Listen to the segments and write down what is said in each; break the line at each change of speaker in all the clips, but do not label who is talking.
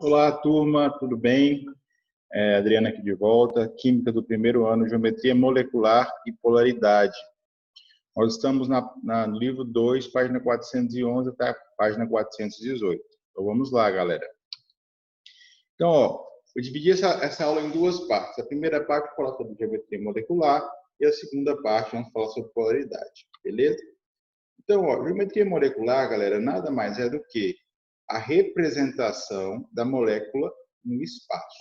Olá, turma, tudo bem? Adriana aqui de volta, Química do primeiro ano, Geometria Molecular e Polaridade. Nós estamos no livro 2, página 411 até a página 418. Então, vamos lá, galera. Então, eu dividi essa aula em duas partes. A primeira parte eu vou falar sobre Geometria Molecular e a segunda parte vamos falar sobre Polaridade, beleza? Então, Geometria Molecular, galera, nada mais é do que a representação da molécula no espaço.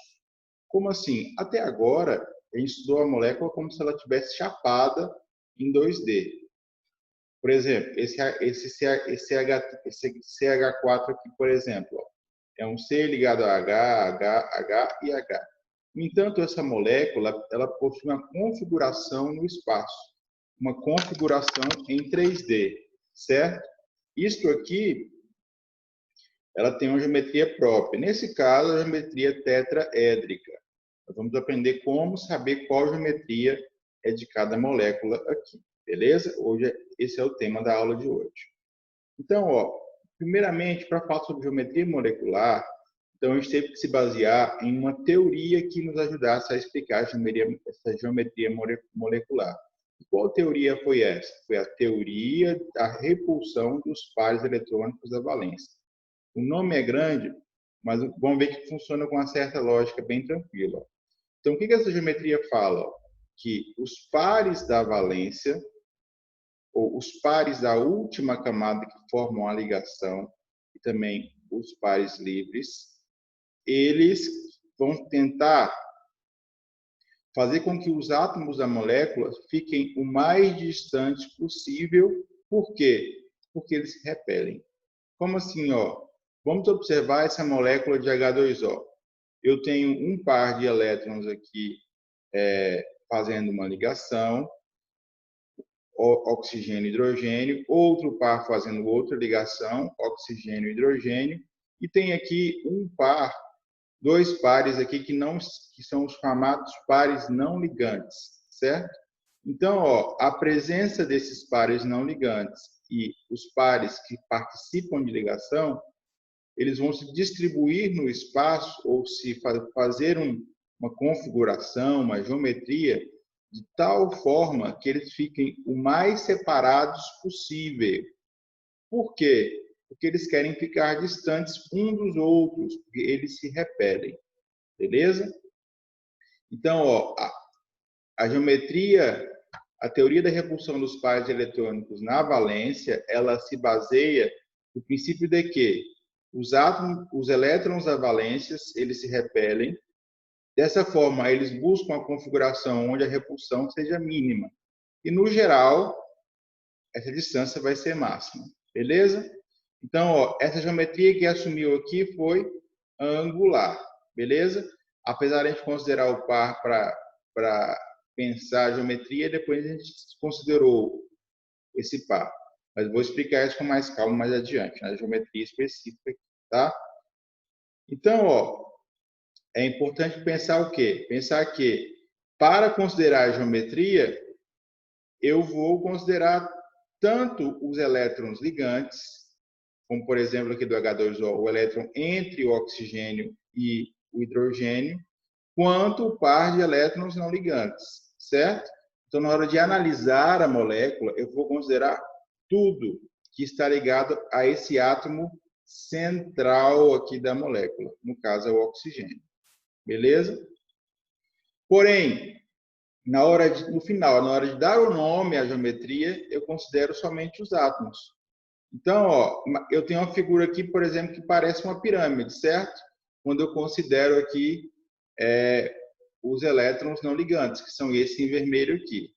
Como assim? Até agora, a gente estudou a molécula como se ela tivesse chapada em 2D. Por exemplo, esse CH4 aqui, por exemplo, é um C ligado a H, H e H. No entanto, essa molécula ela possui uma configuração no espaço, uma configuração em 3D, certo? Isto aqui ela tem uma geometria própria. Nesse caso, a geometria tetraédrica. Nós vamos aprender como saber qual geometria é de cada molécula aqui, beleza? Esse é o tema da aula de hoje. Então, primeiramente, para falar sobre geometria molecular, então a gente teve que se basear em uma teoria que nos ajudasse a explicar essa geometria molecular. E qual teoria foi essa? Foi a teoria da repulsão dos pares eletrônicos da valência. O nome é grande, mas vamos ver que funciona com uma certa lógica bem tranquila. Então, o que essa geometria fala? Que os pares da valência, ou os pares da última camada que formam a ligação, e também os pares livres, eles vão tentar fazer com que os átomos da molécula fiquem o mais distantes possível. Por quê? Porque eles se repelem. Como assim, Vamos observar essa molécula de H2O. Eu tenho um par de elétrons aqui fazendo uma ligação, oxigênio e hidrogênio, outro par fazendo outra ligação, oxigênio e hidrogênio, e tem aqui dois pares aqui que são os chamados pares não ligantes, certo? Então, a presença desses pares não ligantes e os pares que participam de ligação, eles vão se distribuir no espaço ou se fazer uma configuração, uma geometria, de tal forma que eles fiquem o mais separados possível. Por quê? Porque eles querem ficar distantes uns dos outros, porque eles se repelem. Beleza? Então, a geometria, a teoria da repulsão dos pares eletrônicos na valência, ela se baseia no princípio de que os elétrons da valência, eles se repelem. Dessa forma, eles buscam a configuração onde a repulsão seja mínima. E, no geral, essa distância vai ser máxima. Beleza? Então, essa geometria que assumiu aqui foi angular. Beleza? Apesar de a gente considerar o par para pensar a geometria, depois a gente considerou esse par. Mas vou explicar isso com mais calma mais adiante, na geometria específica, tá? Então, é importante pensar o quê? Pensar que, para considerar a geometria, eu vou considerar tanto os elétrons ligantes, como, por exemplo, aqui do H2O, o elétron entre o oxigênio e o hidrogênio, quanto o par de elétrons não ligantes, certo? Então, na hora de analisar a molécula, eu vou considerar tudo que está ligado a esse átomo central aqui da molécula, no caso é o oxigênio. Beleza? Porém, no final, na hora de dar o nome à geometria, eu considero somente os átomos. Então, eu tenho uma figura aqui, por exemplo, que parece uma pirâmide, certo? Quando eu considero aqui os elétrons não ligantes, que são esse em vermelho aqui.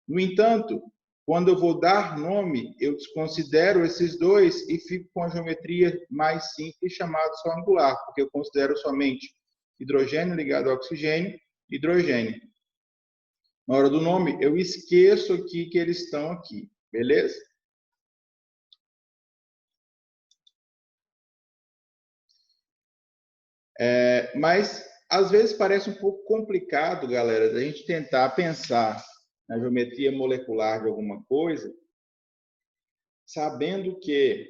No entanto, quando eu vou dar nome, eu desconsidero esses dois e fico com a geometria mais simples, chamada só angular, porque eu considero somente hidrogênio ligado ao oxigênio, hidrogênio. Na hora do nome, eu esqueço aqui que eles estão aqui, beleza? Mas, às vezes, parece um pouco complicado, galera, da gente tentar pensar na geometria molecular de alguma coisa, sabendo que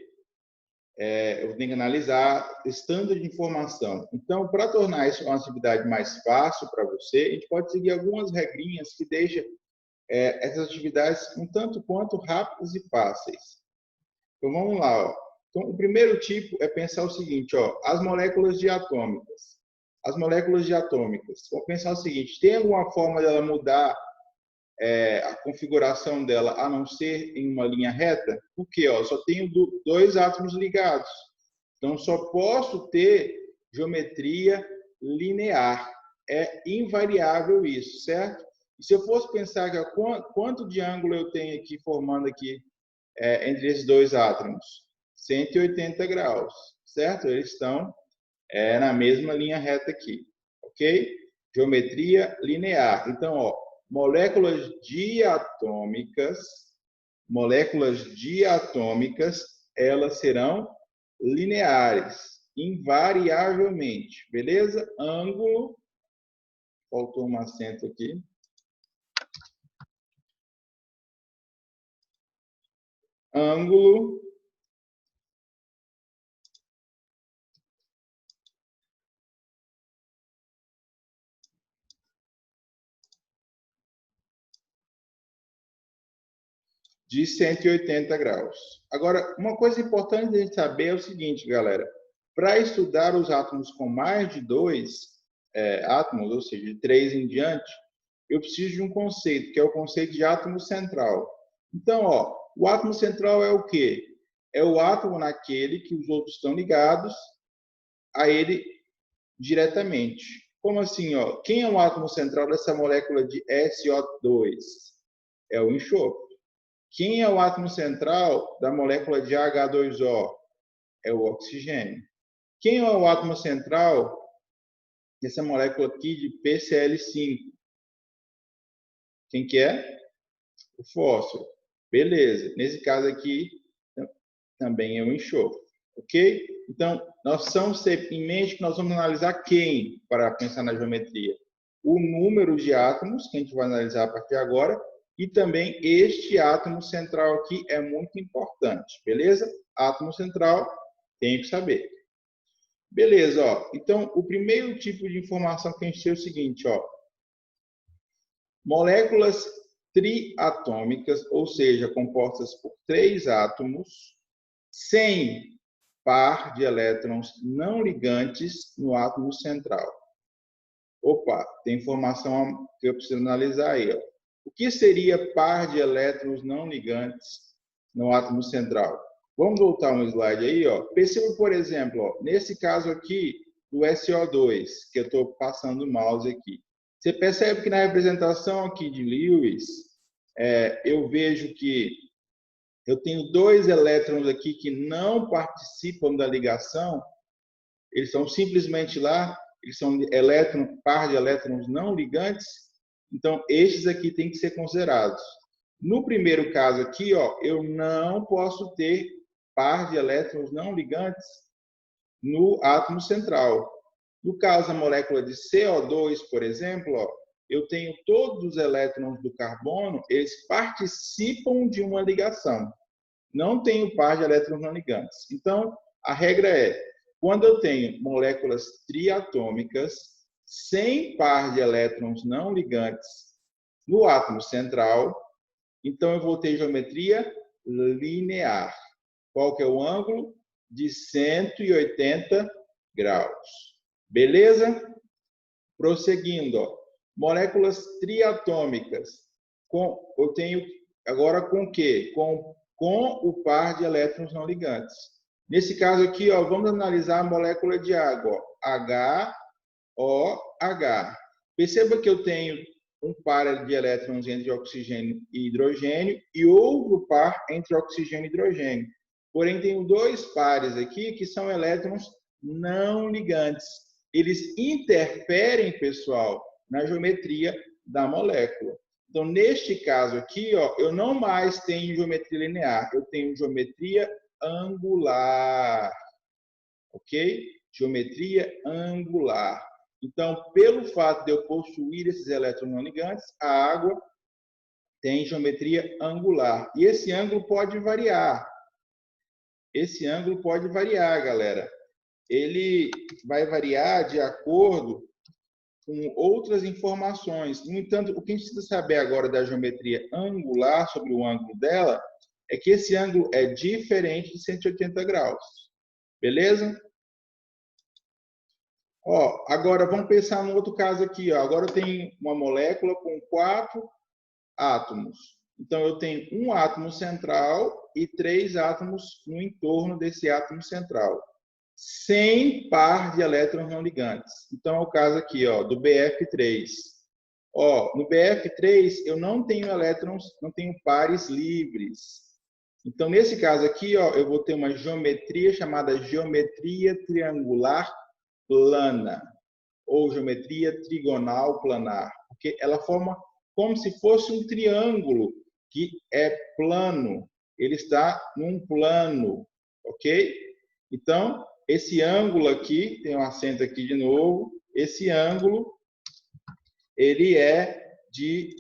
eu tenho que analisar standard de informação. Então, para tornar isso uma atividade mais fácil para você, a gente pode seguir algumas regrinhas que deixam essas atividades um tanto quanto rápidas e fáceis. Então, vamos lá. Ó. Então, o primeiro tipo é pensar o seguinte, ó, as moléculas diatômicas. As moléculas diatômicas. Vamos pensar o seguinte, tem alguma forma dela mudar a configuração dela a não ser em uma linha reta? Porque ó, só tenho dois átomos ligados. Então, só posso ter geometria linear. É invariável isso, certo? E se eu fosse pensar que quanto de ângulo eu tenho aqui formando aqui entre esses dois átomos? 180 graus, certo? Eles estão na mesma linha reta aqui, ok? Geometria linear. Então, ó, moléculas diatômicas, elas serão lineares, invariavelmente, beleza? Ângulo, faltou um acento aqui. Ângulo de 180 graus. Agora, uma coisa importante a gente saber é o seguinte, galera. Para estudar os átomos com mais de 2 átomos, ou seja, de 3 em diante, eu preciso de um conceito, que é o conceito de átomo central. Então, ó, o átomo central é o quê? É o átomo naquele que os outros estão ligados a ele diretamente. Como assim? Ó? Quem é o átomo central dessa molécula de SO2? É o enxofre. Quem é o átomo central da molécula de H2O? É o oxigênio. Quem é o átomo central dessa molécula aqui de PCl5? Quem que é? O fósforo. Beleza. Nesse caso aqui, também é o enxofre. Ok? Então, nós precisamos ter em mente que nós vamos analisar quem para pensar na geometria? O número de átomos, que a gente vai analisar a partir de agora, e também este átomo central aqui é muito importante, beleza? Átomo central, tem que saber. Beleza, ó. Então, o primeiro tipo de informação que a gente tem é o seguinte, ó. Moléculas triatômicas, ou seja, compostas por 3 átomos, sem par de elétrons não ligantes no átomo central. Opa, tem informação que eu preciso analisar aí. Ó. O que seria par de elétrons não ligantes no átomo central? Vamos voltar um slide aí. Ó. Perceba, por exemplo, ó, nesse caso aqui, do SO2, que eu estou passando o mouse aqui. Você percebe que na representação aqui de Lewis, eu vejo que eu tenho 2 elétrons aqui que não participam da ligação, eles são simplesmente lá, eles são par de elétrons não ligantes, então estes aqui têm que ser considerados. No primeiro caso aqui, ó, eu não posso ter par de elétrons não ligantes no átomo central. No caso da molécula de CO2, por exemplo, ó, eu tenho todos os elétrons do carbono, eles participam de uma ligação. Não tenho par de elétrons não ligantes. Então, a regra é, quando eu tenho moléculas triatômicas sem par de elétrons não ligantes no átomo central, então eu vou ter geometria linear. Qual que é o ângulo? De 180 graus. Beleza? Prosseguindo, ó. Moléculas triatômicas. Eu tenho agora com o quê? Com o par de elétrons não ligantes. Nesse caso aqui, ó, vamos analisar a molécula de água, HOH. Perceba que eu tenho um par de elétrons entre oxigênio e hidrogênio e outro par entre oxigênio e hidrogênio. Porém, tenho 2 pares aqui que são elétrons não ligantes. Eles interferem, pessoal, na geometria da molécula. Então, neste caso aqui, ó, eu não mais tenho geometria linear, eu tenho geometria angular. Ok? Geometria angular. Então, pelo fato de eu possuir esses elétrons não ligantes, a água tem geometria angular. E esse ângulo pode variar. esse ângulo pode variar, galera. Ele vai variar de acordo com outras informações. No entanto, o que a gente precisa saber agora da geometria angular, sobre o ângulo dela, é que esse ângulo é diferente de 180 graus. Beleza? Ó, agora vamos pensar num outro caso aqui. Ó. Agora eu tenho uma molécula com 4 átomos. Então, eu tenho um átomo central e 3 átomos no entorno desse átomo central, sem par de elétrons não ligantes. Então, é o caso aqui, ó, do BF3. Ó, no BF3, eu não tenho elétrons, não tenho pares livres. Então, nesse caso aqui, ó, eu vou ter uma geometria chamada geometria triangular plana, ou geometria trigonal planar, porque ela forma como se fosse um triângulo que é plano, ele está num plano, ok? Então, esse ângulo aqui, tem um acento aqui de novo, esse ângulo, ele é de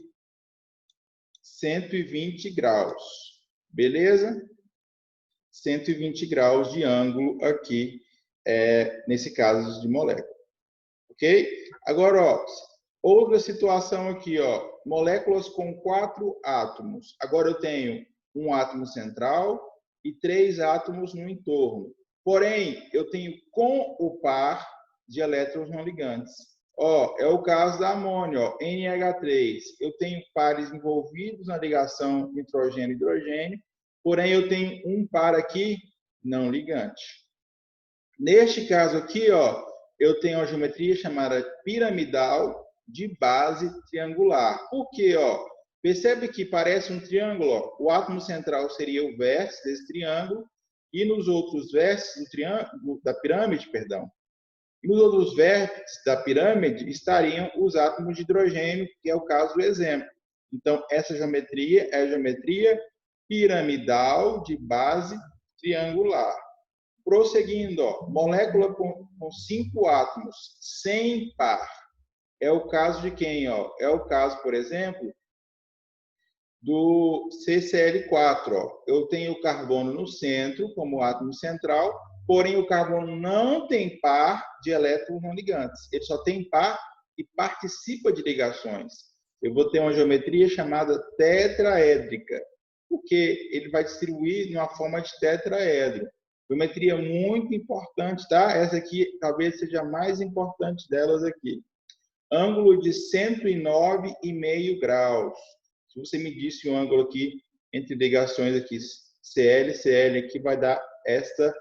120 graus, beleza? 120 graus de ângulo aqui, nesse caso de molécula, ok? Agora, ó, outra situação aqui, ó, moléculas com 4 átomos. Agora eu tenho um átomo central e 3 átomos no entorno. Porém, eu tenho com o par de elétrons não ligantes. Ó, é o caso da amônia, ó, NH3. Eu tenho pares envolvidos na ligação nitrogênio-hidrogênio, porém eu tenho um par aqui não ligante. Neste caso aqui, ó, eu tenho uma geometria chamada piramidal de base triangular. Por quê? Ó? Percebe que parece um triângulo? Ó? O átomo central seria o vértice desse triângulo e nos outros vértices do triângulo, da pirâmide, perdão, e nos outros vértices da pirâmide estariam os átomos de hidrogênio, que é o caso do exemplo. Então, essa geometria é a geometria piramidal de base triangular. Prosseguindo, ó, molécula com 5 átomos, sem par. É o caso de quem? Ó? É o caso, por exemplo, do CCl4. Ó. Eu tenho o carbono no centro, como átomo central, porém o carbono não tem par de elétrons não ligantes. Ele só tem par e participa de ligações. Eu vou ter uma geometria chamada tetraédrica, porque ele vai distribuir numa forma de tetraedro. Geometria muito importante, tá? Essa aqui talvez seja a mais importante delas aqui. Ângulo de 109,5 graus. Se você me disse um ângulo aqui entre ligações aqui CL, CL aqui vai dar essa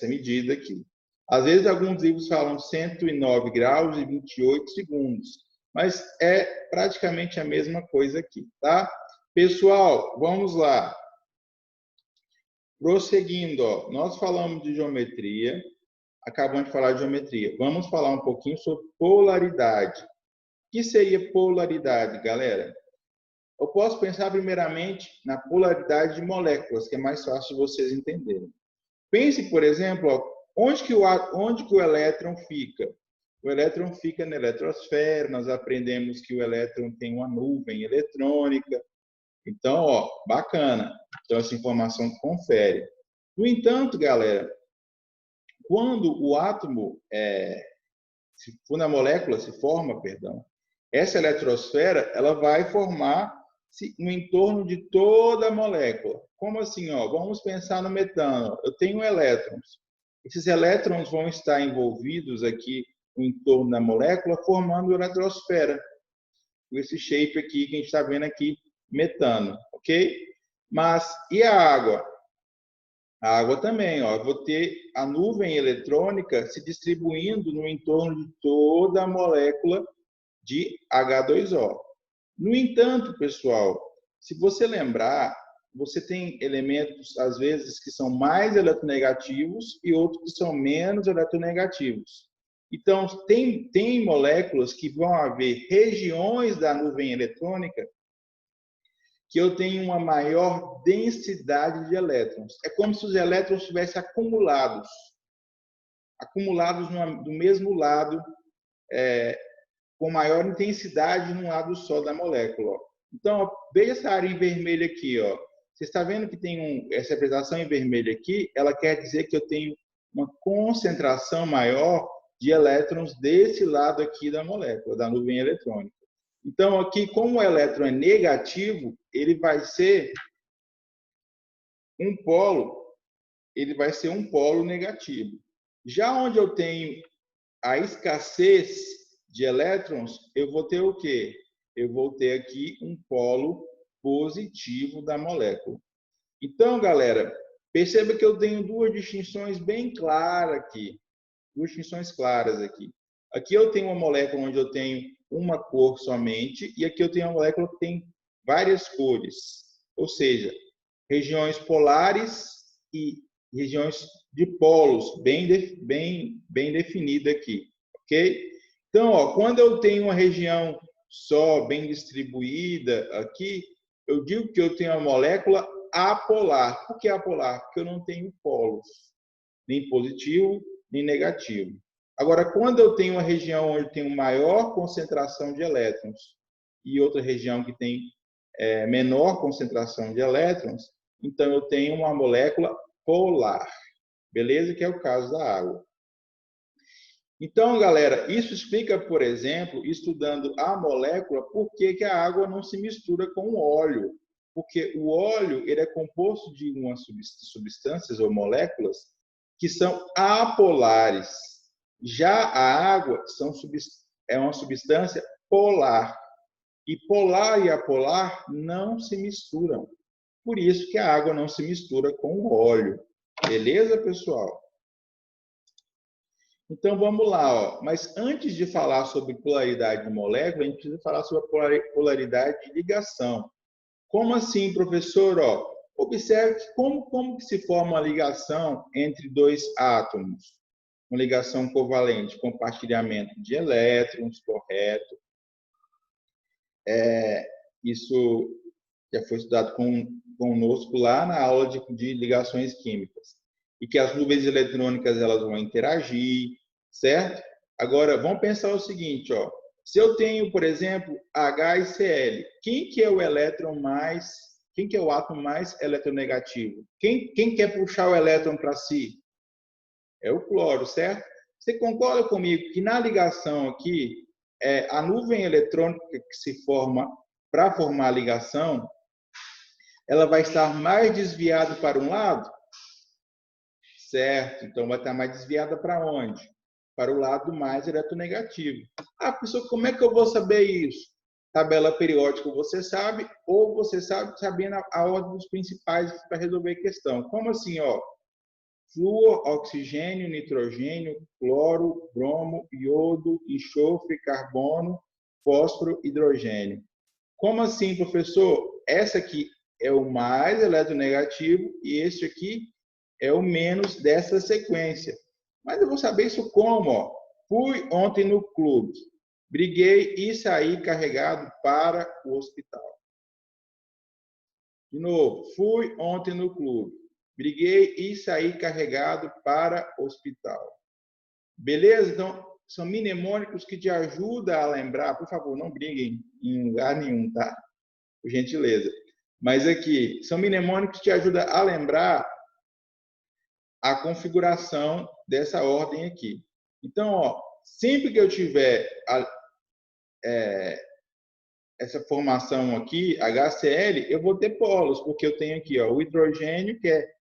medida aqui. Às vezes alguns livros falam 109 graus e 28 segundos, mas é praticamente a mesma coisa aqui, tá? Pessoal, vamos lá. Prosseguindo, ó, nós falamos de geometria, acabamos de falar de geometria. Vamos falar um pouquinho sobre polaridade. O que seria polaridade, galera? Eu posso pensar primeiramente na polaridade de moléculas, que é mais fácil de vocês entenderem. Pense, por exemplo, ó, onde que o elétron fica? O elétron fica na eletrosfera, nós aprendemos que o elétron tem uma nuvem eletrônica. Então, ó, bacana. Então, essa informação confere. No entanto, galera, quando o átomo, quando a molécula se forma, perdão, essa eletrosfera, ela vai formar no entorno de toda a molécula. Como assim? Ó? Vamos pensar no metano. Eu tenho elétrons. Esses elétrons vão estar envolvidos aqui no entorno da molécula, formando a eletrosfera. Com esse shape aqui que a gente está vendo aqui, metano, ok? Mas, e a água? A água também, ó. Eu vou ter a nuvem eletrônica se distribuindo no entorno de toda a molécula de H2O. No entanto, pessoal, se você lembrar, você tem elementos, às vezes, que são mais eletronegativos e outros que são menos eletronegativos. Então, tem moléculas que vão haver regiões da nuvem eletrônica que eu tenho uma maior densidade de elétrons. É como se os elétrons estivessem acumulados do mesmo lado, com maior intensidade num lado só da molécula. Ó. Então, ó, veja essa área em vermelho aqui. Ó. Você está vendo que tem essa representação em vermelho aqui, ela quer dizer que eu tenho uma concentração maior de elétrons desse lado aqui da molécula, da nuvem eletrônica. Então, aqui, como o elétron é negativo, ele vai ser um polo, negativo. Já onde eu tenho a escassez de elétrons, eu vou ter o quê? Eu vou ter aqui um polo positivo da molécula. Então, galera, perceba que eu tenho duas distinções bem claras aqui. Duas distinções claras aqui. Aqui eu tenho uma molécula onde eu tenho uma cor somente, e aqui eu tenho uma molécula que tem várias cores. Ou seja, regiões polares e regiões de polos, bem definida aqui, ok? Então, ó, quando eu tenho uma região só, bem distribuída aqui, eu digo que eu tenho uma molécula apolar. Por que apolar? Porque eu não tenho polos, nem positivo, nem negativo. Agora, quando eu tenho uma região onde tem maior concentração de elétrons e outra região que tem menor concentração de elétrons, então eu tenho uma molécula polar, beleza? Que é o caso da água. Então, galera, isso explica, por exemplo, estudando a molécula, por que a água não se mistura com o óleo. Porque o óleo ele é composto de umas substâncias ou moléculas que são apolares. Já a água é uma substância polar. E polar e apolar não se misturam. Por isso que a água não se mistura com o óleo. Beleza, pessoal? Então, vamos lá. Ó. Mas antes de falar sobre polaridade de molécula, a gente precisa falar sobre a polaridade de ligação. Como assim, professor? Ó, observe como que se forma uma ligação entre dois átomos. Uma ligação covalente, compartilhamento de elétrons, correto? Isso já foi estudado conosco lá na aula de ligações químicas. E que as nuvens eletrônicas elas vão interagir, certo? Agora, vamos pensar o seguinte, ó. Se eu tenho, por exemplo, H e Cl, quem que é o átomo mais eletronegativo? Quem quer puxar o elétron para si? É o cloro, certo? Você concorda comigo que na ligação aqui, a nuvem eletrônica que se forma para formar a ligação, ela vai estar mais desviada para um lado? Certo. Então, vai estar mais desviada para onde? Para o lado mais eletronegativo. Ah, professor, como é que eu vou saber isso? Tabela periódica você sabe, ou você sabe sabendo a ordem dos principais para resolver a questão. Como assim, ó? Flúor, oxigênio, nitrogênio, cloro, bromo, iodo, enxofre, carbono, fósforo, hidrogênio. Como assim, professor? Essa aqui é o mais eletronegativo e este aqui é o menos dessa sequência. Mas eu vou saber isso como? Ó? Fui ontem no clube, briguei e saí carregado para o hospital. De novo, fui ontem no clube, briguei e saí carregado para o hospital. Beleza? Então, são mnemônicos que te ajudam a lembrar. Por favor, não briguem em lugar nenhum, tá? Por gentileza. Mas aqui, são mnemônicos que te ajudam a lembrar a configuração dessa ordem aqui. Então, ó, sempre que eu tiver essa formação aqui, HCl, eu vou ter polos, porque eu tenho aqui ó, o hidrogênio, que é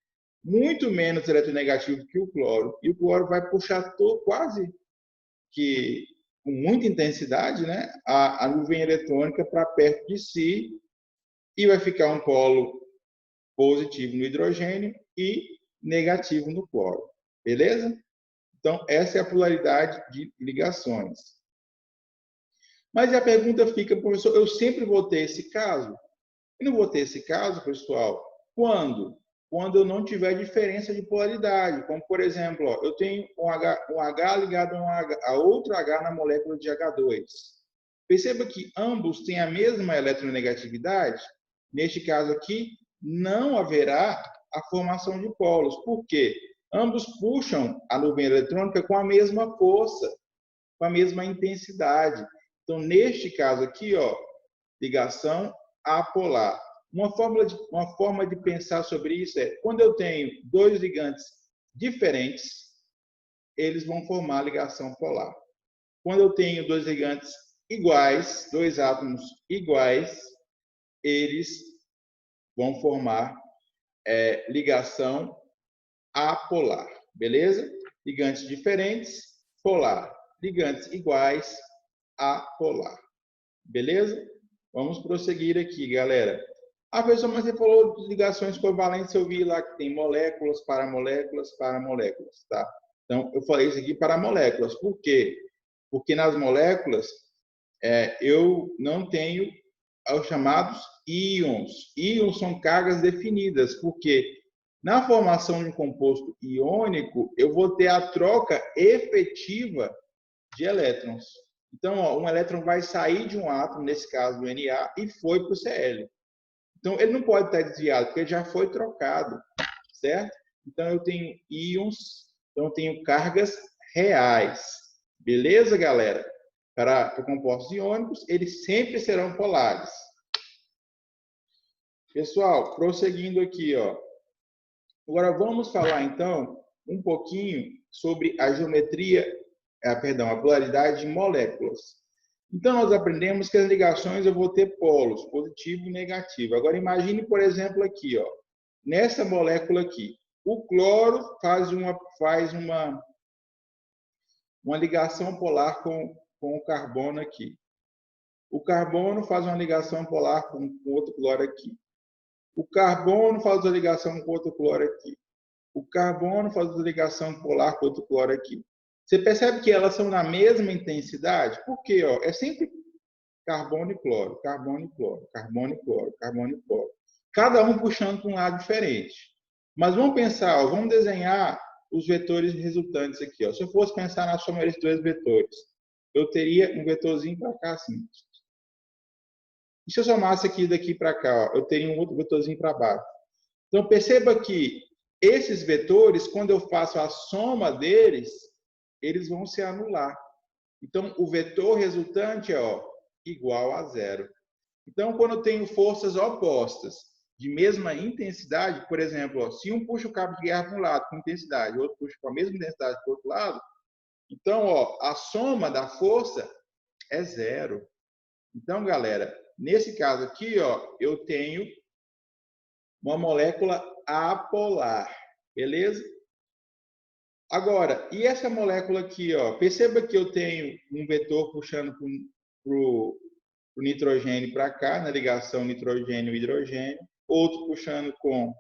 muito menos eletronegativo que o cloro, e o cloro vai puxar quase que com muita intensidade, né, a nuvem eletrônica para perto de si, e vai ficar um polo positivo no hidrogênio e negativo no cloro. Beleza? Então, essa é a polaridade de ligações. Mas a pergunta fica, professor, eu sempre vou ter esse caso? Eu não vou ter esse caso, pessoal, quando? Quando eu não tiver diferença de polaridade. Como, por exemplo, ó, eu tenho um H ligado a outro H na molécula de H2. Perceba que ambos têm a mesma eletronegatividade. Neste caso aqui, não haverá a formação de polos. Por quê? Ambos puxam a nuvem eletrônica com a mesma força, com a mesma intensidade. Então, neste caso aqui, ó, ligação apolar. Uma forma de pensar sobre isso é, quando eu tenho dois ligantes diferentes, eles vão formar ligação polar. Quando eu tenho dois ligantes iguais, dois átomos iguais, eles vão formar ligação apolar, beleza? Ligantes diferentes, polar. Ligantes iguais, apolar. Beleza? Vamos prosseguir aqui, galera. Professor, mas você falou de ligações covalentes, eu vi lá que tem moléculas, paramoléculas, paramoléculas, tá? Então, eu falei isso aqui para moléculas. Por quê? Porque nas moléculas, eu não tenho os chamados íons. Íons são cargas definidas, porque na formação de um composto iônico, eu vou ter a troca efetiva de elétrons. Então, um elétron vai sair de um átomo, nesse caso do Na, e foi para o Cl. Então, ele não pode estar desviado, porque ele já foi trocado, certo? Então, eu tenho íons, então eu tenho cargas reais. Beleza, galera? Para compostos iônicos, eles sempre serão polares. Pessoal, prosseguindo aqui, ó. Agora vamos falar, então, um pouquinho sobre a geometria, a polaridade de moléculas. Então, nós aprendemos que as ligações eu vou ter polos, positivo e negativo. Agora, imagine, por exemplo, aqui, ó, nessa molécula aqui, o cloro faz uma ligação polar com o carbono aqui. O carbono faz uma ligação polar com outro cloro aqui. O carbono faz uma ligação com outro cloro aqui. O carbono faz uma ligação polar com outro cloro aqui. Você percebe que elas são na mesma intensidade? Por quê? Ó, é sempre carbono e cloro, carbono e cloro, carbono e cloro, carbono e cloro. Cada um puxando para um lado diferente. Mas vamos pensar, ó, vamos desenhar os vetores resultantes aqui. Ó. Se eu fosse pensar na soma desses dois vetores, eu teria um vetorzinho para cá, assim. E se eu somasse aqui daqui para cá, ó, eu teria um outro vetorzinho para baixo. Então, perceba que esses vetores, quando eu faço a soma deles, eles vão se anular. Então, o vetor resultante é igual a zero. Então, quando eu tenho forças opostas de mesma intensidade, por exemplo, ó, se um puxa o cabo de guerra para um lado com intensidade, o outro puxa com a mesma intensidade para o outro lado, então ó, a soma da força é zero. Então, galera, nesse caso aqui, ó, eu tenho uma molécula apolar, beleza? Agora, e essa molécula aqui, ó, perceba que eu tenho um vetor puxando para o nitrogênio para cá, na ligação nitrogênio-hidrogênio, outro puxando com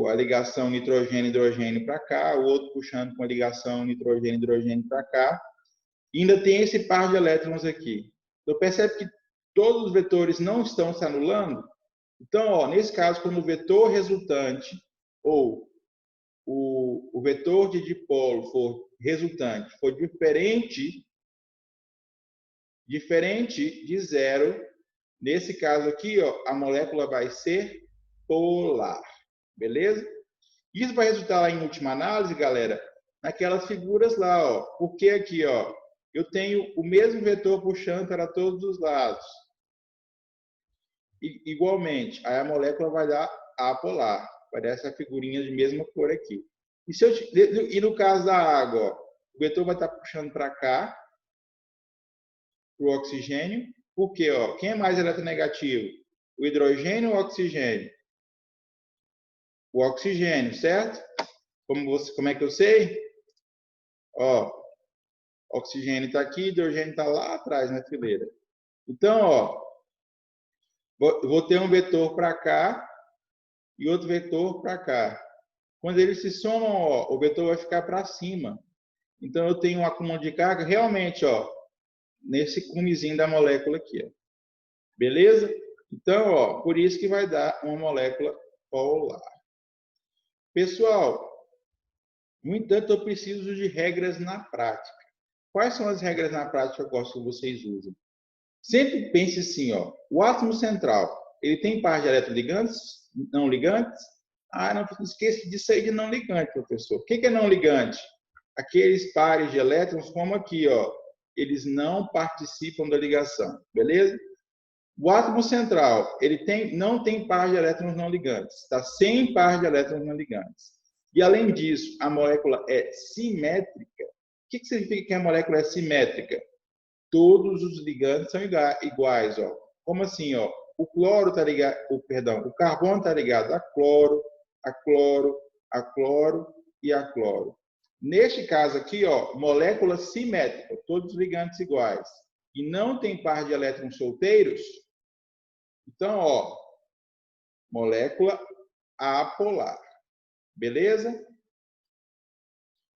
a ligação nitrogênio-hidrogênio para cá, o outro puxando com a ligação nitrogênio-hidrogênio para cá. E ainda tem esse par de elétrons aqui. Então, percebe que todos os vetores não estão se anulando? Então, ó, nesse caso, quando o vetor resultante ou o vetor de dipolo for resultante for diferente de zero, nesse caso aqui, ó, a molécula vai ser polar. Beleza? Isso vai resultar lá em última análise, galera, naquelas figuras lá, ó. Porque aqui, ó, eu tenho o mesmo vetor puxando para todos os lados. E, igualmente, aí a molécula vai dar apolar. Vai dar essa figurinha de mesma cor aqui. E no caso da água, ó, o vetor vai estar puxando para cá, para o oxigênio. Por quê? Ó, quem é mais eletronegativo? O hidrogênio ou o oxigênio? O oxigênio, certo? Como é que eu sei? Ó, oxigênio está aqui, hidrogênio está lá atrás na fileira. Então, ó, vou ter um vetor para cá e outro vetor para cá. Quando eles se somam, ó, o vetor vai ficar para cima. Então, eu tenho um acúmulo de carga realmente, ó, nesse cumezinho da molécula aqui. Ó. Beleza? Então, ó, por isso que vai dar uma molécula polar. Pessoal, no entanto, eu preciso de regras na prática. Quais são as regras na prática que eu gosto que vocês usem? Sempre pense assim, ó, o átomo central, ele tem par de eletroligantes, não ligantes? Ah, não esqueça disso aí de não ligante, professor. O que é não ligante? Aqueles pares de elétrons, como aqui, ó, eles não participam da ligação, beleza? O átomo central, ele não tem par de elétrons não ligantes, está sem par de elétrons não ligantes. E, além disso, a molécula é simétrica. O que significa que a molécula é simétrica? Todos os ligantes são iguais. Ó. Como assim? Ó? O cloro está ligado, o carbono está ligado a cloro, a cloro, a cloro e a cloro. Neste caso aqui, ó, molécula simétrica, todos os ligantes iguais. E não tem par de elétrons solteiros. Então, ó, molécula apolar. Beleza?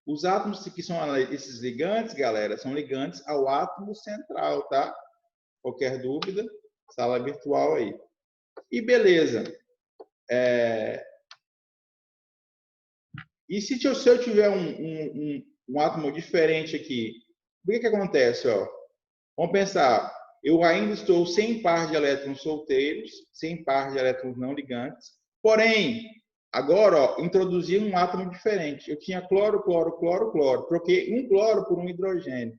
Os átomos que são esses ligantes, galera, são ligantes ao átomo central, tá? Qualquer dúvida, sala virtual aí. E beleza. E se eu tiver um átomo diferente aqui, o que acontece? Ó? Vamos pensar, eu ainda estou sem par de elétrons solteiros, sem par de elétrons não ligantes, porém, agora, ó, introduzi um átomo diferente. Eu tinha cloro, cloro, cloro, cloro. Troquei um cloro por um hidrogênio.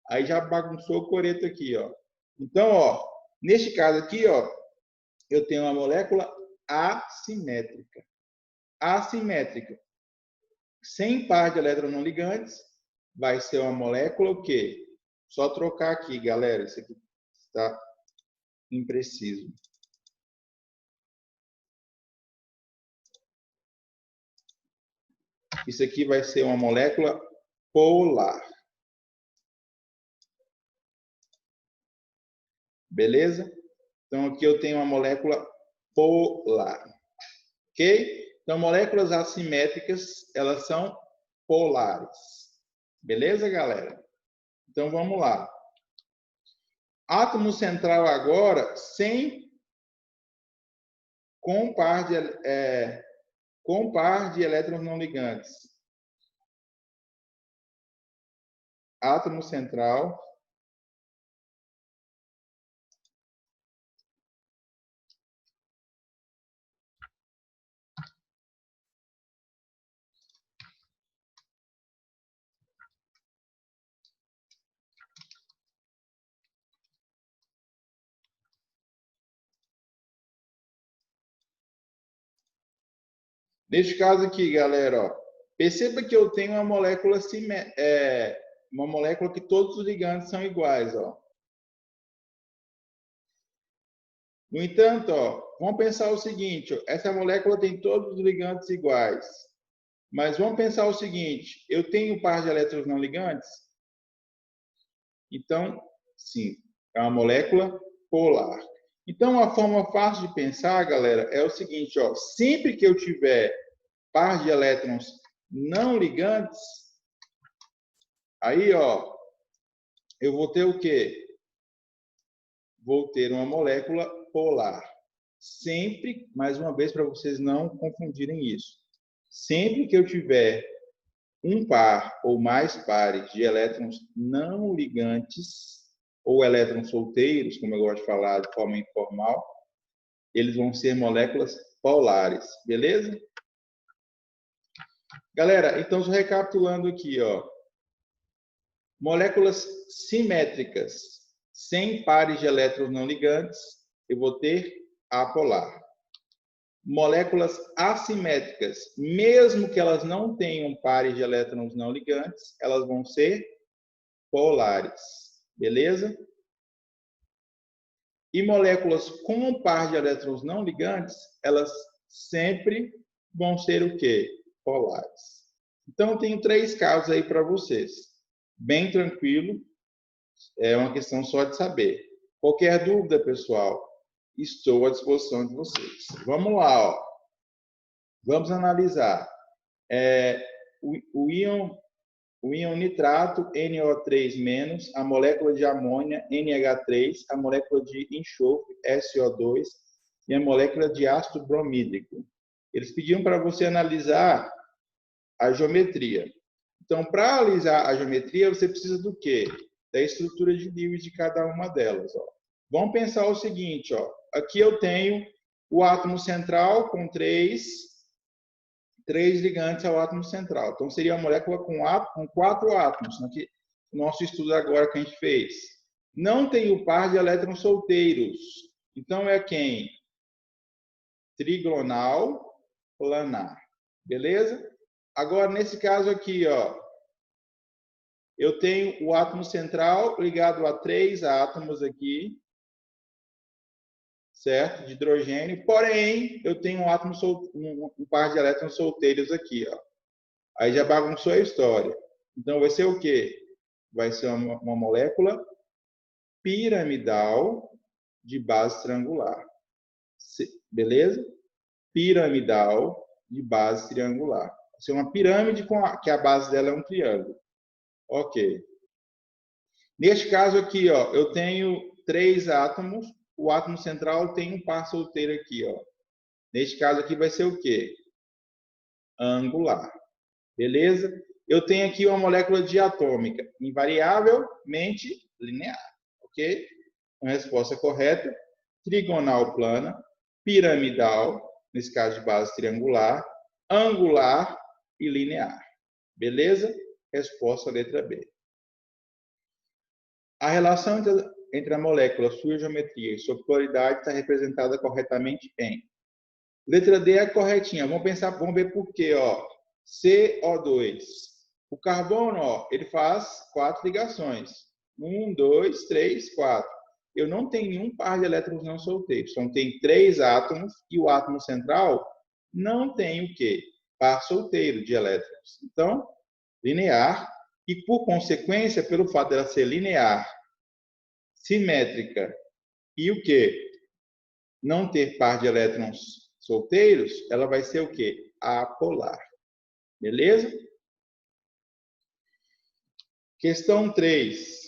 Aí já bagunçou o coreto aqui, ó. Então, ó, neste caso aqui, ó, eu tenho uma molécula assimétrica. Assimétrica. Sem par de elétrons não ligantes, vai ser uma molécula o quê? Só trocar aqui, galera. Isso aqui está impreciso. Isso aqui vai ser uma molécula polar. Beleza? Então, aqui eu tenho uma molécula polar. Ok? Então, moléculas assimétricas, elas são polares. Beleza, galera? Então, vamos lá. Átomo central agora, com par de elétrons não ligantes. Átomo central. Neste caso aqui, galera, ó, perceba que eu tenho uma molécula que todos os ligantes são iguais, ó. No entanto, ó, vamos pensar o seguinte, ó, essa molécula tem todos os ligantes iguais. Mas vamos pensar o seguinte, eu tenho par de elétrons não ligantes? Então, sim, é uma molécula polar. Então, uma forma fácil de pensar, galera, é o seguinte, ó, sempre que eu tiver par de elétrons não ligantes, aí, ó, eu vou ter o quê? Vou ter uma molécula polar. Sempre, mais uma vez, para vocês não confundirem isso. Sempre que eu tiver um par ou mais pares de elétrons não ligantes, ou elétrons solteiros, como eu gosto de falar de forma informal, eles vão ser moléculas polares, beleza? Galera, então, recapitulando aqui, ó. Moléculas simétricas, sem pares de elétrons não ligantes, eu vou ter apolar. Moléculas assimétricas, mesmo que elas não tenham pares de elétrons não ligantes, elas vão ser polares. Beleza? E moléculas com par de elétrons não ligantes, elas sempre vão ser o quê? Polares. Então, eu tenho 3 casos aí para vocês. Bem tranquilo, é uma questão só de saber. Qualquer dúvida, pessoal, estou à disposição de vocês. Vamos lá, ó. Vamos analisar. O íon nitrato, NO3-, a molécula de amônia, NH3, a molécula de enxofre, SO2, e a molécula de ácido bromídrico. Eles pediam para você analisar a geometria. Então, para analisar a geometria, você precisa do quê? Da estrutura de Lewis de cada uma delas. Ó. Vamos pensar o seguinte, ó. Aqui eu tenho o átomo central com 3 ligantes ao átomo central. Então, seria uma molécula com 4 átomos, no nosso estudo agora que a gente fez. Não tem o par de elétrons solteiros. Então, é quem? Trigonal planar. Beleza? Agora, nesse caso aqui, ó, eu tenho o átomo central ligado a 3 átomos aqui, certo? De hidrogênio. Porém, eu tenho um átomo um par de elétrons solteiros aqui, ó. Aí já bagunçou a história. Então, vai ser o quê? Vai ser uma molécula piramidal de base triangular. Beleza? Piramidal de base triangular. Vai ser uma pirâmide que a base dela é um triângulo. Ok. Neste caso aqui, ó, eu tenho 3 átomos. O átomo central tem um par solteiro aqui, ó. Neste caso aqui vai ser o quê? Angular. Beleza? Eu tenho aqui uma molécula diatômica, invariavelmente linear. Ok? A resposta correta, trigonal plana, piramidal, nesse caso de base triangular, angular e linear. Beleza? Resposta letra B. A relação entre a molécula, sua geometria e sua polaridade está representada corretamente em. Letra D é corretinha. Vamos ver por quê, ó. CO2. O carbono, ó, ele faz 4 ligações. 1, 2, 3, 4. Eu não tenho nenhum par de elétrons não solteiros. Então, tem 3 átomos e o átomo central não tem o quê? Par solteiro de elétrons. Então, linear. E, por consequência, pelo fato dela ser linear, simétrica e o quê? Não ter par de elétrons solteiros, ela vai ser o quê? Apolar. Beleza? Questão 3.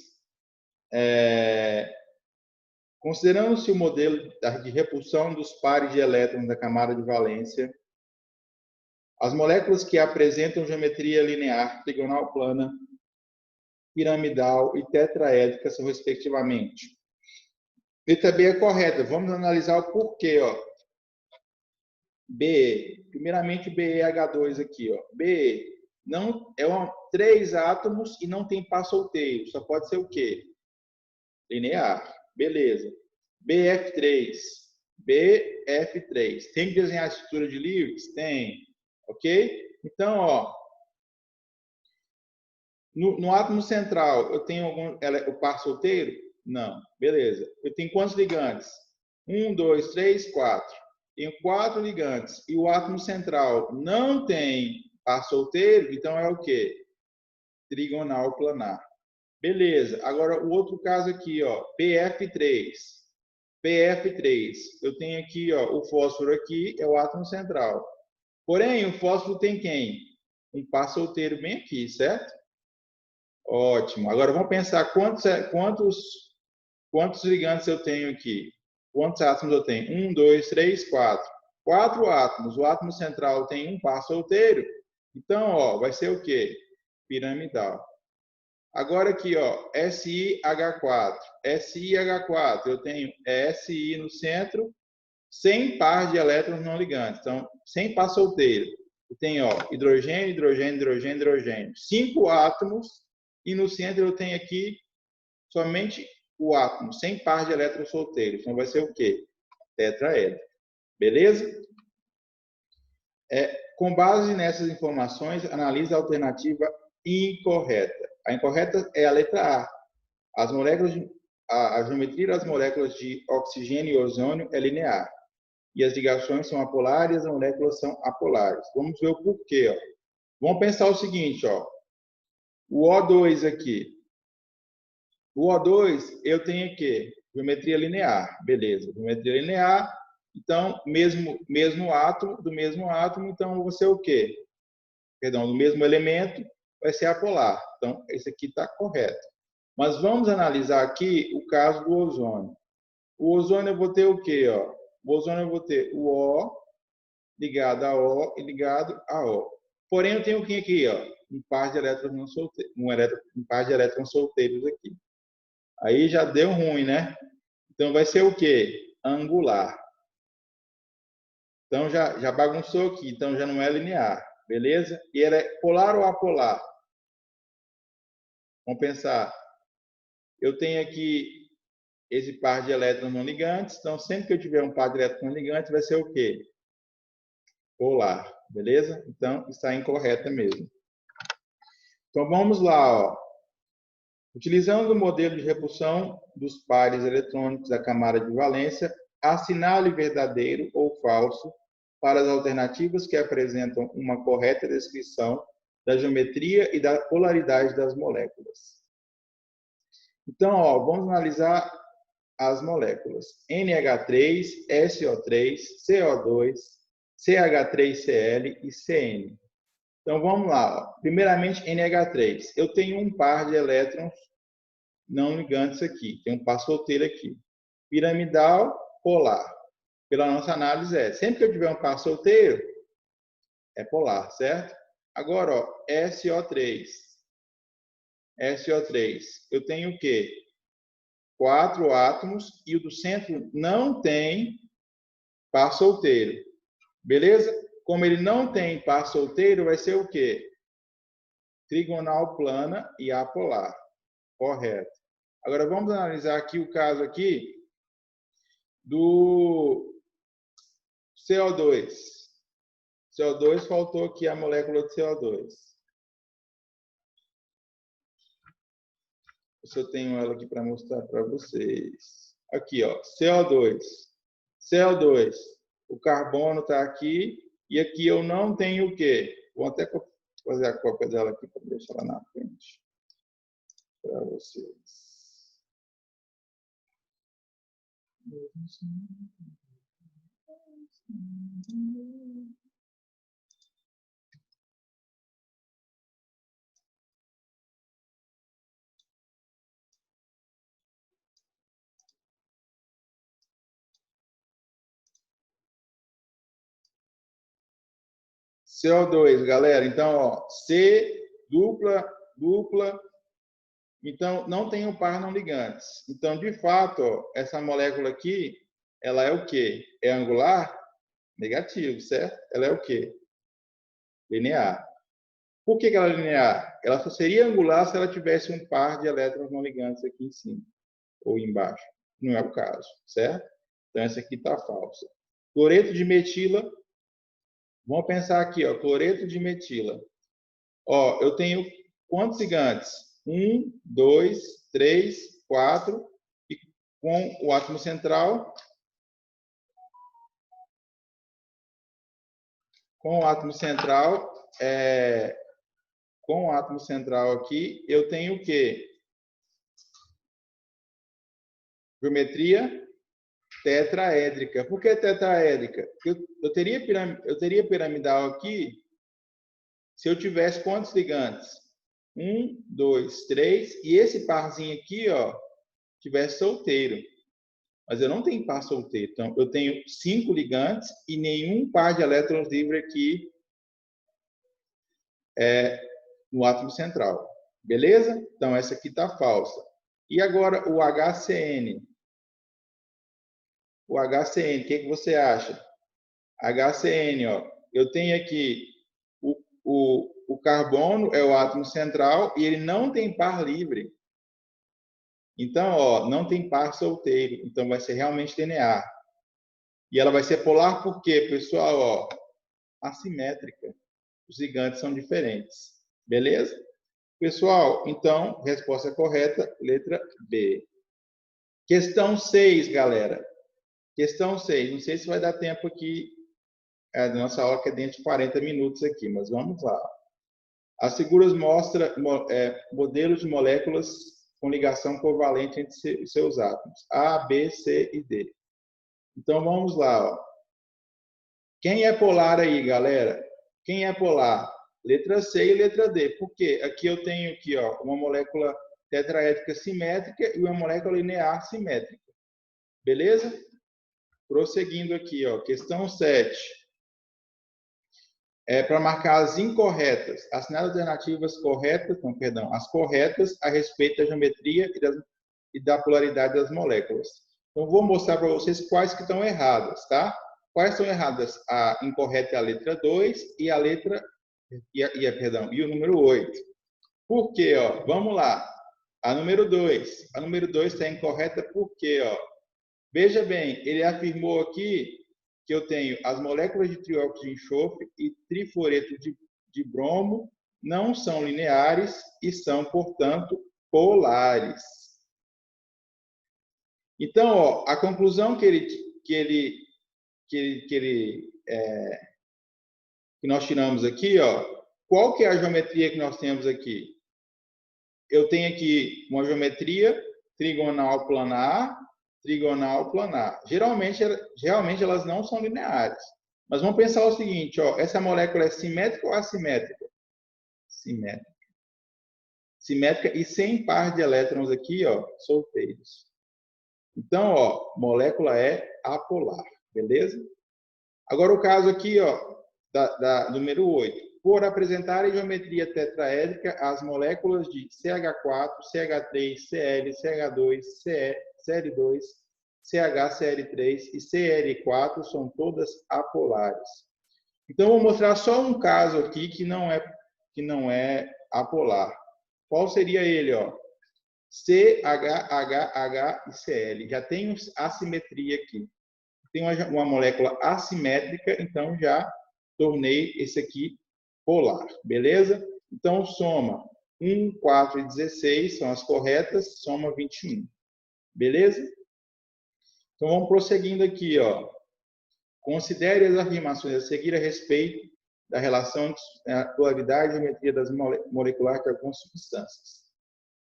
Considerando-se o modelo de repulsão dos pares de elétrons da camada de valência, as moléculas que apresentam geometria linear, trigonal plana, piramidal e tetraédrica são respectivamente. Letra B é correta. Vamos analisar o porquê, ó. B, primeiramente o BeH2 aqui, ó. B não é 3 átomos e não tem par solteiro. Só pode ser o quê? Linear. Beleza. BF3. BF3. Tem que desenhar a estrutura de Lewis? Tem. Ok? Então, ó, no átomo central, eu tenho o par solteiro? Não. Beleza. Eu tenho quantos ligantes? 1, 2, 3, 4. Tenho 4 ligantes. E o átomo central não tem par solteiro, então é o quê? Trigonal planar. Beleza. Agora, o outro caso aqui, ó, PF3. PF3. Eu tenho aqui, ó, o fósforo aqui é o átomo central. Porém, o fósforo tem quem? Um par solteiro bem aqui, certo? Ótimo. Agora, vamos pensar quantos ligantes eu tenho aqui. Quantos átomos eu tenho? 1, 2, 3, 4. 4 átomos. O átomo central tem um par solteiro. Então, ó, vai ser o quê? Piramidal. Agora aqui, ó, SiH4. SiH4, eu tenho Si no centro, sem par de elétrons não ligantes. Então, sem par solteiro. Eu tenho, ó, hidrogênio, hidrogênio, hidrogênio, hidrogênio. 5 átomos e no centro eu tenho aqui somente o átomo, sem par de elétrons solteiros. Então, vai ser o quê? Tetraédrico. Beleza? Com base nessas informações, analise a alternativa incorreta. A incorreta é a letra A. A geometria das moléculas de oxigênio e ozônio é linear. E as ligações são apolares e as moléculas são apolares. Vamos ver o porquê. Ó. Vamos pensar o seguinte, ó. O O2 aqui. O O2, eu tenho aqui geometria linear. Beleza, geometria linear. Então, mesmo átomo, do mesmo átomo, então vai ser o quê? Perdão, do mesmo elemento, vai ser apolar. Então, esse aqui está correto. Mas vamos analisar aqui o caso do ozônio. O ozônio eu vou ter o quê? Ó? O ozônio eu vou ter o O ligado a O e ligado a O. Porém, eu tenho quem aqui? Ó? Um par de elétrons não solteiros. Um par de elétrons solteiros aqui. Aí já deu ruim, né? Então vai ser o quê? Angular. Então já bagunçou aqui. Então já não é linear. Beleza? E ela é polar ou apolar? Vamos pensar. Eu tenho aqui esse par de elétrons não ligantes. Então, sempre que eu tiver um par de elétrons não ligantes, vai ser o quê? Polar, beleza? Então, está incorreta mesmo. Então, vamos lá, ó. Utilizando o modelo de repulsão dos pares eletrônicos da camada de valência, assinale verdadeiro ou falso para as alternativas que apresentam uma correta descrição da geometria e da polaridade das moléculas. Então, ó, vamos analisar as moléculas. NH3, SO3, CO2, CH3Cl e CN. Então, vamos lá. Ó. Primeiramente, NH3. Eu tenho um par de elétrons não ligantes aqui. Tem um par solteiro aqui. Piramidal, polar. Pela nossa análise sempre que eu tiver um par solteiro, é polar, certo? Agora, ó, SO3. SO3. Eu tenho o quê? 4 átomos e o do centro não tem par solteiro. Beleza? Como ele não tem par solteiro, vai ser o quê? Trigonal plana e apolar. Correto. Agora vamos analisar aqui o caso aqui do CO2. CO2, faltou aqui a molécula de CO2. Se eu tenho ela aqui para mostrar para vocês. Aqui, ó, CO2. CO2. O carbono está aqui e aqui eu não tenho o quê? Vou até fazer a cópia dela aqui para deixar ela na frente para vocês. CO2, galera. Então, ó, C, dupla, dupla. Então, não tem um par não ligantes. Então, de fato, ó, essa molécula aqui, ela é o quê? É angular? Negativo, certo? Ela é o quê? Linear. Por que ela é linear? Ela só seria angular se ela tivesse um par de elétrons não ligantes aqui em cima ou embaixo. Não é o caso, certo? Então, essa aqui está falsa. Cloreto de metila. Vamos pensar aqui, ó, cloreto de metila. Ó, eu tenho quantos ligantes? 1, 2, 3, 4. E com o átomo central. Com o átomo central, com o átomo central aqui, eu tenho o quê? Geometria tetraédrica. Por que tetraédrica? Eu teria piramidal aqui se eu tivesse quantos ligantes? 1, 2, 3. E esse parzinho aqui, ó, tivesse solteiro. Mas eu não tenho par solteiro. Então, eu tenho 5 ligantes e nenhum par de elétrons livre aqui no átomo central. Beleza? Então, essa aqui está falsa. E agora, o HCN. O HCN, o que você acha? HCN, ó, eu tenho aqui o carbono, é o átomo central, e ele não tem par livre. Então, ó, não tem par solteiro. Então, vai ser realmente linear. E ela vai ser polar por quê, pessoal? Ó, assimétrica. Os ligantes são diferentes. Beleza? Pessoal, então, resposta correta, letra B. Questão 6, galera. Questão 6. Não sei se vai dar tempo aqui, a nossa aula que é dentro de 40 minutos aqui, mas vamos lá. As figuras mostram modelos de moléculas com ligação covalente entre seus átomos. A, B, C e D. Então, vamos lá. Ó. Quem é polar aí, galera? Quem é polar? Letra C e letra D. Por quê? Aqui eu tenho aqui, ó, uma molécula tetraédrica simétrica e uma molécula linear simétrica. Beleza? Prosseguindo aqui, ó, questão 7. Para marcar as incorretas, assinale alternativas corretas, não, perdão, as corretas a respeito da geometria e da polaridade das moléculas. Então, vou mostrar para vocês quais que estão erradas, tá? Quais estão erradas? A incorreta é a letra 2 e a letra, e o número 8. Por quê? Ó? Vamos lá. A número 2. A número 2 está incorreta por quê? Ó? Veja bem, ele afirmou aqui que eu tenho as moléculas de trióxido de enxofre e trifluoreto de bromo não são lineares e são, portanto, polares. Então, ó, a conclusão que nós tiramos aqui, ó, qual que é a geometria que nós temos aqui? Eu tenho aqui uma geometria trigonal planar, trigonal planar. Geralmente elas não são lineares. Mas vamos pensar o seguinte, ó, essa molécula é simétrica ou assimétrica? Simétrica. Simétrica e sem par de elétrons aqui, ó, solteiros. Então, ó, molécula é apolar, beleza? Agora o caso aqui, ó, número 8. Por apresentarem geometria tetraédrica, as moléculas de CH4, CH3, Cl, CH2, Cl2, CH, Cl3 e Cl4 são todas apolares. Então, vou mostrar só um caso aqui que não é apolar. Qual seria ele? Ó? CH e Cl. Já tem assimetria aqui. Tem uma molécula assimétrica, então já tornei esse aqui polar, beleza? Então, soma 1, 4 e 16 são as corretas, soma 21, beleza? Então, vamos prosseguindo aqui, ó. Considere as afirmações a seguir a respeito da relação da polaridade e geometria das moleculares de algumas substâncias.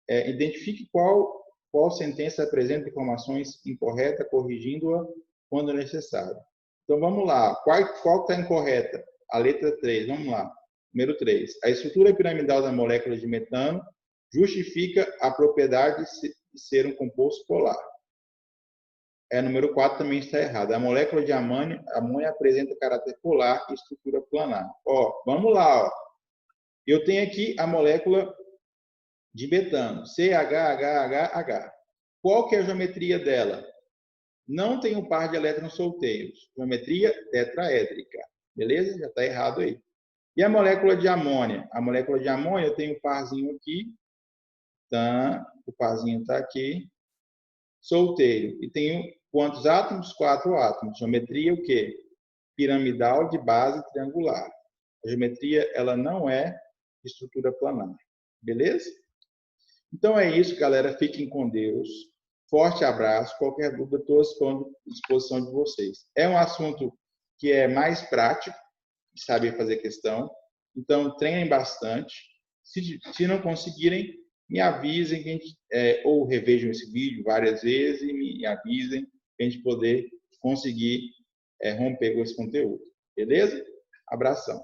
Identifique qual sentença apresenta informações incorretas, corrigindo-a quando necessário. Então, vamos lá. Qual está incorreta? A letra 3. Vamos lá. Número 3. A estrutura piramidal da molécula de metano justifica a propriedade de ser um composto polar. Número 4 também está errado. A molécula de amônia apresenta caráter polar e estrutura planar. Ó, vamos lá. Ó. Eu tenho aqui a molécula de metano, CHHHH. Qual que é a geometria dela? Não tem um par de elétrons solteiros. Geometria tetraédrica. Beleza? Já está errado aí. E a molécula de amônia? A molécula de amônia, eu tenho um parzinho aqui. Tá? O parzinho está aqui. Solteiro. E tenho quantos átomos? 4 átomos. Geometria o quê? Piramidal de base triangular. A geometria, ela não é estrutura planar. Beleza? Então é isso, galera. Fiquem com Deus. Forte abraço. Qualquer dúvida, estou à disposição de vocês. É um assunto que é mais prático, de saber fazer questão. Então, treinem bastante. Se não conseguirem, me avisem, ou revejam esse vídeo várias vezes e me avisem para a gente poder conseguir romper com esse conteúdo. Beleza? Abração.